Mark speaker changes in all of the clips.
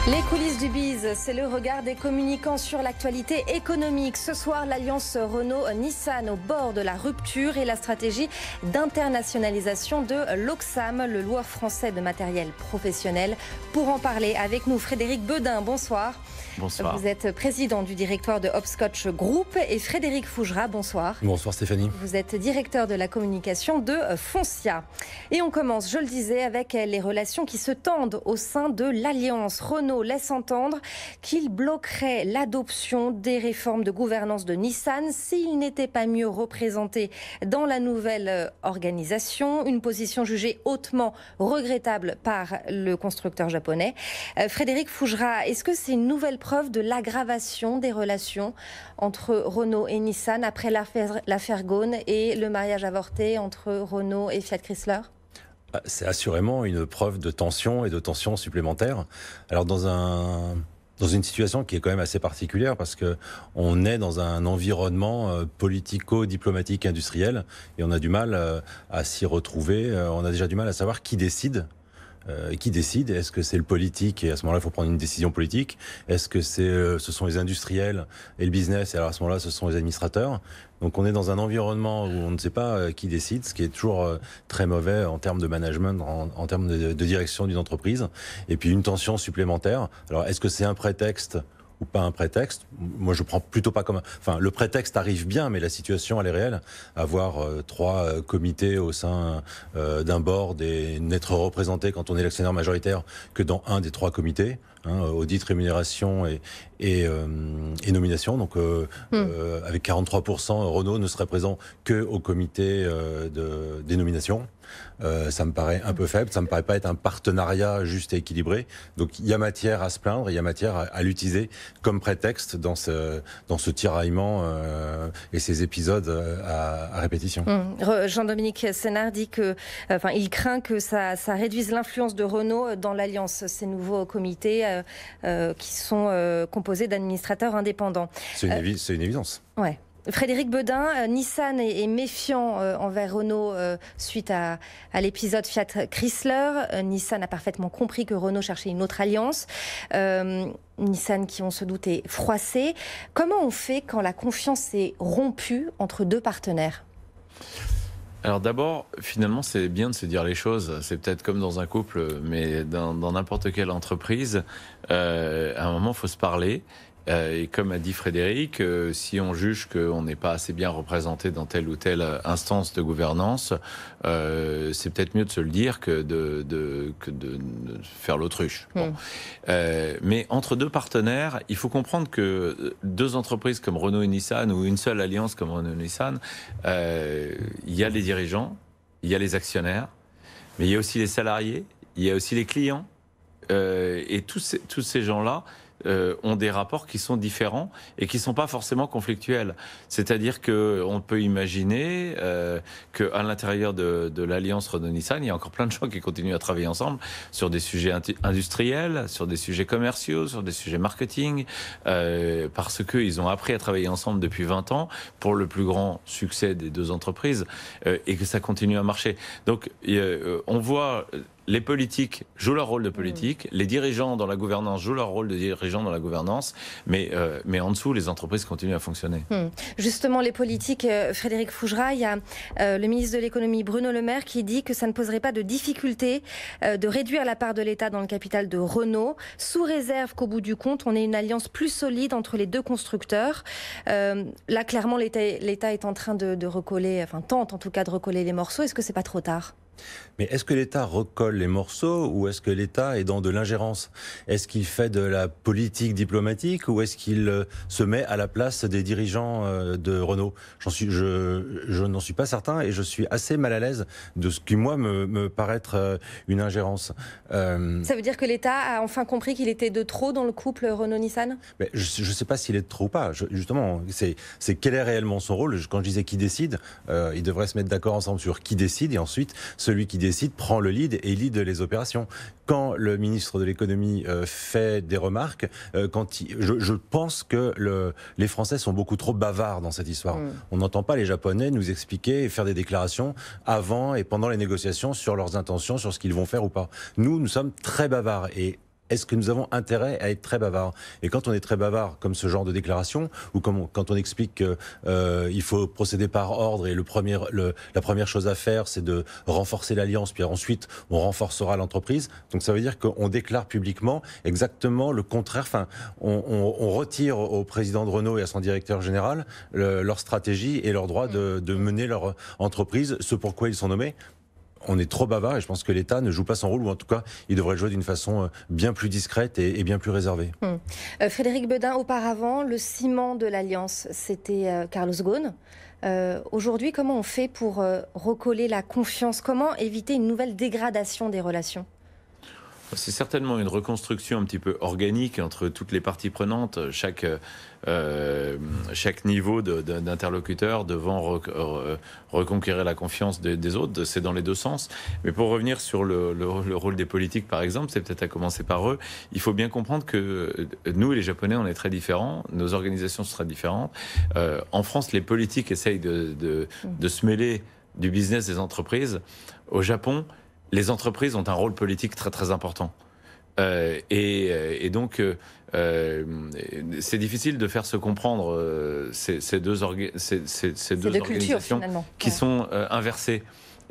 Speaker 1: Les coulisses du biz, c'est le regard des communicants sur l'actualité économique. Ce soir, l'alliance Renault-Nissan au bord de la rupture et la stratégie d'internationalisation de l'Oxam, le loueur français de matériel professionnel. Pour en parler avec nous, Frédéric Bedin, bonsoir.
Speaker 2: Bonsoir.
Speaker 1: Vous êtes président du directoire de Hopscotch Group et Frédéric Fougera, bonsoir.
Speaker 3: Bonsoir Stéphanie.
Speaker 1: Vous êtes directeur de la communication de Foncia. Et on commence, je le disais, avec les relations qui se tendent au sein de l'Alliance. Renault laisse entendre qu'il bloquerait l'adoption des réformes de gouvernance de Nissan s'il n'était pas mieux représenté dans la nouvelle organisation. Une position jugée hautement regrettable par le constructeur japonais. Frédéric Fougera, est-ce que c'est une nouvelle preuve de l'aggravation des relations entre Renault et Nissan après l'affaire Ghosn et le mariage avorté entre Renault et Fiat Chrysler ?
Speaker 3: C'est assurément une preuve de tension et de tension supplémentaire. Alors dans une situation qui est quand même assez particulière parce que on est dans un environnement politico-diplomatique industriel et on a du mal à s'y retrouver. On a déjà du mal à savoir qui décide. Est-ce que c'est le politique et à ce moment-là il faut prendre une décision politique? Est-ce que ce sont les industriels et le business et alors à ce moment-là ce sont les administrateurs? Donc on est dans un environnement où on ne sait pas qui décide, ce qui est toujours très mauvais en termes de management, en termes de direction d'une entreprise. Et puis une tension supplémentaire. Alors est-ce que c'est un prétexte ou pas un prétexte? Moi, je prends plutôt pas comme... Enfin, le prétexte arrive bien, mais la situation, elle est réelle. Avoir 3 comités au sein d'un board et n'être représenté quand on est l'actionnaire majoritaire que dans un des 3 comités, audit, rémunération et nomination. Donc, avec 43%, Renault ne serait présent que au comité des nominations. Ça me paraît un peu faible, ça me paraît pas être un partenariat juste et équilibré. Donc il y a matière à se plaindre, il y a matière à l'utiliser comme prétexte dans ce tiraillement et ces épisodes à répétition.
Speaker 1: Jean-Dominique Sénard dit il craint que ça réduise l'influence de Renault dans l'Alliance, ces nouveaux comités qui sont composés d'administrateurs indépendants.
Speaker 3: C'est une évidence.
Speaker 1: Ouais. Frédéric Bedin, Nissan est méfiant envers Renault suite à l'épisode Fiat Chrysler. Nissan a parfaitement compris que Renault cherchait une autre alliance. Nissan qui, on se doute, est froissé. Comment on fait quand la confiance est rompue entre 2 partenaires ?
Speaker 2: Alors d'abord, finalement, c'est bien de se dire les choses. C'est peut-être comme dans un couple, mais dans n'importe quelle entreprise, à un moment, il faut se parler. Et comme a dit Frédéric, si on juge qu'on n'est pas assez bien représenté dans telle ou telle instance de gouvernance, c'est peut-être mieux de se le dire que de faire l'autruche. Bon. Mais entre 2 partenaires, il faut comprendre que 2 entreprises comme Renault et Nissan, ou une seule alliance comme Renault et Nissan, il y a les dirigeants, il y a les actionnaires, mais il y a aussi les salariés, il y a aussi les clients, et tous ces gens-là ont des rapports qui sont différents et qui ne sont pas forcément conflictuels. C'est-à-dire qu'on peut imaginer qu'à l'intérieur de l'Alliance Renault-Nissan, il y a encore plein de gens qui continuent à travailler ensemble sur des sujets industriels, sur des sujets commerciaux, sur des sujets marketing, parce qu'ils ont appris à travailler ensemble depuis 20 ans pour le plus grand succès des 2 entreprises et que ça continue à marcher. Donc on voit... Les politiques jouent leur rôle de politique, les dirigeants dans la gouvernance jouent leur rôle de dirigeants dans la gouvernance, mais en dessous, les entreprises continuent à fonctionner.
Speaker 1: Justement, les politiques, Frédéric Fougera, il y a le ministre de l'économie Bruno Le Maire qui dit que ça ne poserait pas de difficulté de réduire la part de l'État dans le capital de Renault, sous réserve qu'au bout du compte, on ait une alliance plus solide entre les 2 constructeurs. Là, clairement, l'État est en train de recoller, enfin tente en tout cas de recoller les morceaux. Est-ce que c'est pas trop tard ?
Speaker 3: Mais est-ce que l'État recolle les morceaux ou est-ce que l'État est dans de l'ingérence? Est-ce qu'il fait de la politique diplomatique ou est-ce qu'il se met à la place des dirigeants de Renault? Je n'en suis pas certain et je suis assez mal à l'aise de ce qui, moi, me paraît être une ingérence.
Speaker 1: Ça veut dire que l'État a enfin compris qu'il était de trop dans le couple Renault-Nissan?
Speaker 3: Je ne sais pas s'il est de trop ou pas. Justement, c'est quel est réellement son rôle? Quand je disais qui décide, ils devraient se mettre d'accord ensemble sur qui décide et ensuite celui qui décide prend le lead et lead les opérations. Quand le ministre de l'économie fait des remarques, je pense que les Français sont beaucoup trop bavards dans cette histoire. On n'entend pas les Japonais nous expliquer et faire des déclarations avant et pendant les négociations sur leurs intentions, sur ce qu'ils vont faire ou pas. Nous sommes très bavards et est-ce que nous avons intérêt à être très bavard? Et quand on est très bavard, comme ce genre de déclaration, ou quand on explique qu'il faut procéder par ordre et la première chose à faire, c'est de renforcer l'alliance, puis ensuite on renforcera l'entreprise. Donc ça veut dire qu'on déclare publiquement exactement le contraire. Enfin, on retire au président de Renault et à son directeur général leur stratégie et leur droit de mener leur entreprise, ce pourquoi ils sont nommés. On est trop bavard et je pense que l'État ne joue pas son rôle, ou en tout cas, il devrait le jouer d'une façon bien plus discrète et bien plus réservée.
Speaker 1: Frédéric Beudin, auparavant, le ciment de l'Alliance, c'était Carlos Ghosn. Aujourd'hui, comment on fait pour recoller la confiance? Comment éviter une nouvelle dégradation des relations?
Speaker 2: C'est certainement une reconstruction un petit peu organique entre toutes les parties prenantes, chaque niveau d'interlocuteur devant reconquérir la confiance des autres. C'est dans les deux sens. Mais pour revenir sur le rôle des politiques, par exemple, c'est peut-être à commencer par eux. Il faut bien comprendre que nous, les Japonais, on est très différents. Nos organisations sont très différentes. En France, les politiques essayent de se mêler du business des entreprises. Au Japon, les entreprises ont un rôle politique très très important. Et donc, c'est difficile de faire se comprendre ces deux organisations qui sont inversées.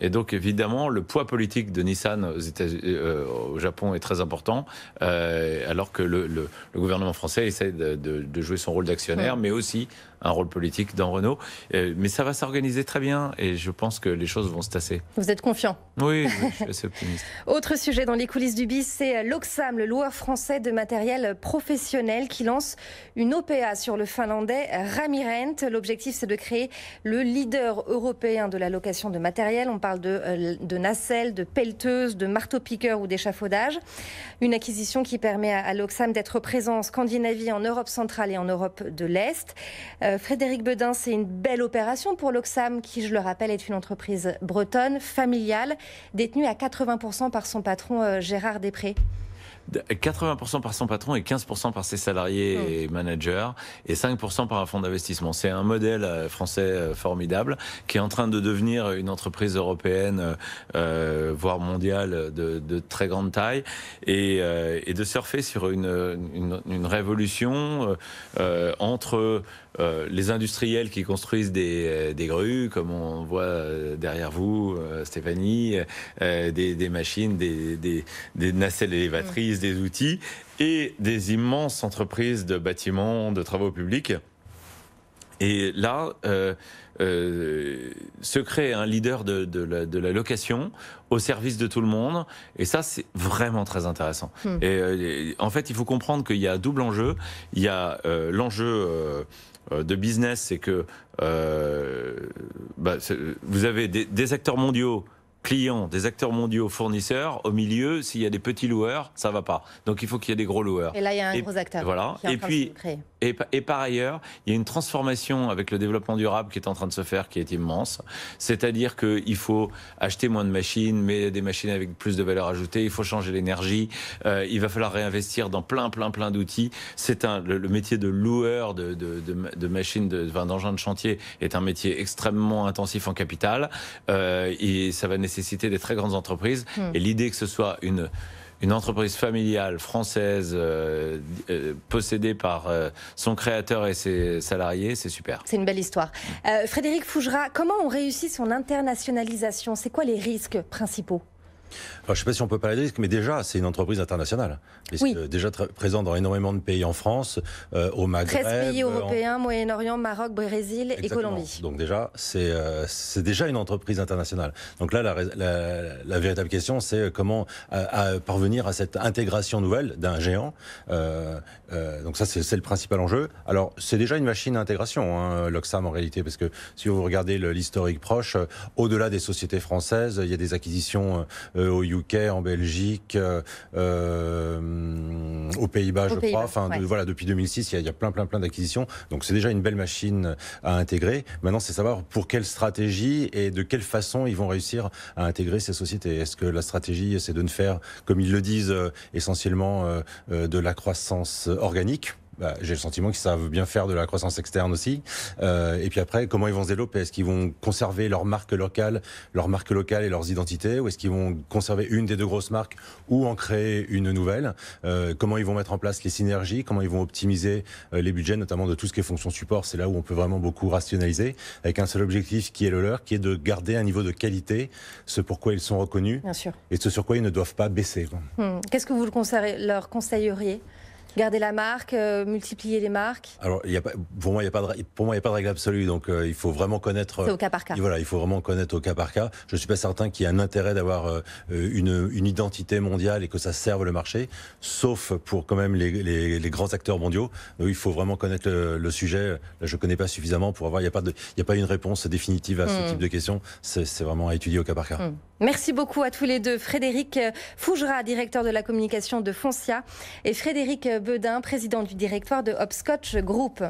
Speaker 2: Et donc, évidemment, le poids politique de Nissan au Japon est très important, alors que le gouvernement français essaie de jouer son rôle d'actionnaire, mais aussi un rôle politique dans Renault. Mais ça va s'organiser très bien et je pense que les choses vont se tasser.
Speaker 1: Vous êtes confiant?
Speaker 2: Oui, je suis assez optimiste.
Speaker 1: Autre sujet dans les coulisses du BIS, c'est l'Oxam, le loueur français de matériel professionnel, qui lance une OPA sur le finlandais Ramirent. L'objectif, c'est de créer le leader européen de la location de matériel. On parle de nacelles, de pelleteuses, de marteaux-piqueurs ou d'échafaudage. Une acquisition qui permet à l'Oxam d'être présent en Scandinavie, en Europe centrale et en Europe de l'Est. Frédéric Beudin, c'est une belle opération pour l'Oxam, qui, je le rappelle, est une entreprise bretonne, familiale, détenue à 80% par son patron Gérard Després.
Speaker 2: 80% par son patron et 15% par ses salariés et managers et 5% par un fonds d'investissement. C'est un modèle français formidable qui est en train de devenir une entreprise européenne, voire mondiale de très grande taille et de surfer sur une révolution entre les industriels qui construisent des grues, comme on voit derrière vous, Stéphanie, des machines, des nacelles élévatrices, des outils, et des immenses entreprises de bâtiments, de travaux publics. Et là, se crée un leader de la location au service de tout le monde. Et ça, c'est vraiment très intéressant. Et en fait, il faut comprendre qu'il y a un double enjeu. Il y a l'enjeu de business, c'est que vous avez des acteurs mondiaux clients, des acteurs mondiaux puis au milieu, s'il y a des petits loueurs, ça va pas. Donc il faut qu'il y ait des gros loueurs.
Speaker 1: Et là, il y a un gros acteur.
Speaker 2: Voilà.
Speaker 1: Qui est en train de se créer.
Speaker 2: Et par ailleurs, il y a une transformation avec le développement durable qui est en train de se faire, qui est immense. C'est-à-dire qu'il faut acheter moins de machines, mais des machines avec plus de valeur ajoutée. Il faut changer l'énergie. Il va falloir réinvestir dans plein d'outils. C'est le métier de loueur de machines, d'engins de chantier est un métier extrêmement intensif en capital. Et ça va nécessiter des très grandes entreprises. Et l'idée que ce soit une entreprise familiale française possédée par son créateur et ses salariés, c'est super.
Speaker 1: C'est une belle histoire. Frédéric Fougera, comment on réussit son internationalisation? C'est quoi les risques principaux?
Speaker 3: Alors, je ne sais pas si on peut parler de risque, mais déjà, c'est une entreprise internationale. Déjà présente dans énormément de pays en France, au Maghreb.
Speaker 1: 13 pays européens, Moyen-Orient, Maroc, Brésil et Colombie.
Speaker 3: Donc déjà, c'est déjà une entreprise internationale. Donc là, la véritable question, c'est comment parvenir à cette intégration nouvelle d'un géant. Donc ça, c'est le principal enjeu. Alors, c'est déjà une machine à intégration, l'Oxam, en réalité, parce que si vous regardez l'historique proche, au-delà des sociétés françaises, il y a des acquisitions au UK, en Belgique, aux Pays-Bas, je crois. Enfin, voilà, depuis 2006, il y a plein d'acquisitions. Donc, c'est déjà une belle machine à intégrer. Maintenant, c'est savoir pour quelle stratégie et de quelle façon ils vont réussir à intégrer ces sociétés. Est-ce que la stratégie, c'est de ne faire, comme ils le disent, essentiellement de la croissance organique? j'ai le sentiment qu'ils savent bien faire de la croissance externe aussi. Et puis après, comment ils vont se développer? Est-ce qu'ils vont conserver leur marque locale et leurs identités, ou est-ce qu'ils vont conserver une des deux grosses marques ou en créer une nouvelle? Comment ils vont mettre en place les synergies? Comment ils vont optimiser les budgets, notamment de tout ce qui est fonction support? C'est là où on peut vraiment beaucoup rationaliser, avec un seul objectif qui est le leur, qui est de garder un niveau de qualité, ce pourquoi ils sont reconnus,
Speaker 1: Bien sûr.
Speaker 3: et ce sur quoi ils ne doivent pas baisser.
Speaker 1: Qu'est-ce que vous leur conseilleriez? Garder la marque, multiplier les marques?
Speaker 3: Alors, pour moi, il n'y a pas de règle absolue. Donc, il faut vraiment connaître.
Speaker 1: C'est au cas par cas.
Speaker 3: Voilà, il faut vraiment connaître au cas par cas. Je ne suis pas certain qu'il y ait un intérêt d'avoir une identité mondiale et que ça serve le marché, sauf pour quand même les grands acteurs mondiaux. Donc, il faut vraiment connaître le sujet. Là, je ne connais pas suffisamment pour avoir. Il n'y a pas une réponse définitive à ce type de questions. C'est vraiment à étudier au cas par cas.
Speaker 1: Merci beaucoup à tous les deux. Frédéric Fougera, directeur de la communication de Foncia, et Frédéric Bedin, président du directoire de Hopscotch Group.